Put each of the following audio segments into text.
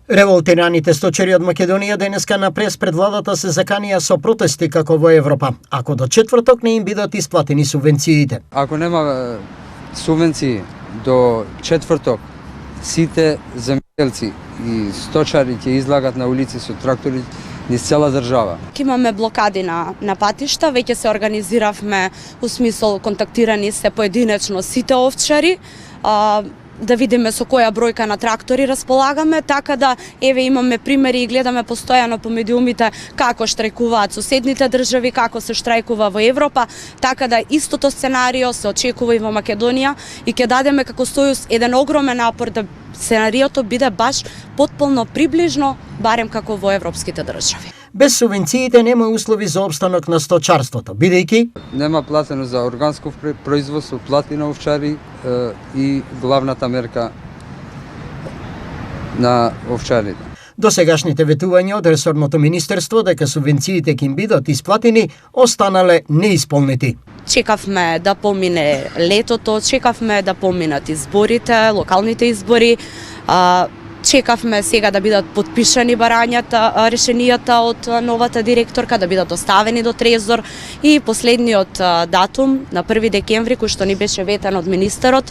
Револтираните сточари од Македонија денеска на прес пред владата се заканија со протести како во Европа, ако до четврток не им бидат исплатени субвенциите. Ако нема субвенции до четврток, сите земјоделци и сточари ќе излагат на улици со трактори низ цела држава. Имаме блокади на патишта, веќе се организиравме у смисол контактирани се поединечно сите овчари, да видиме со која бројка на трактори располагаме, така да еве имаме примери и гледаме постојано по медиумите како штрајкуваат соседните држави, како се штрајкува во Европа, така да истото сценарио се очекува и во Македонија и ќе дадеме како Сојуз еден огромен напор да сценариото биде баш потполно приближно, барем како во европските држави. Без субвенциите нема услови за опстанок на сточарството, бидејќи нема платено за органско производство, плати на овчари и главната мерка на овчарите. Досегашните ветувања од ресорното министерство дека субвенциите ќе им бидат исплатени останале неисполнети. Чекавме да помине летото, чекавме да поминат изборите, локалните избори, чекавме сега да бидат подпишани барањата, решенијата од новата директорка, да бидат оставени до Трезор и последниот датум на 1 декември, кој што ни беше ветен од министерот,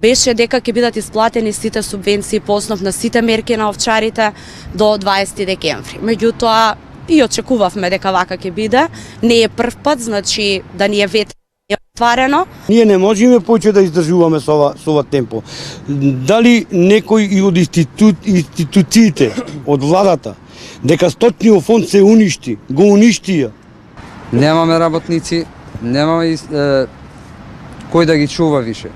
беше дека ќе бидат исплатени сите субвенции по основ на сите мерки на овчарите до 20 декември. Меѓутоа, и очекувавме дека вака ќе биде. Не е прв пат, значи да ни е ветено отварено. Ние не можеме повеќе да издржуваме со ова темпо. Дали некој и од институциите, од владата, дека сточниот фонд се уништи, го уништија? Немаме работници, немаме кој да ги чува више.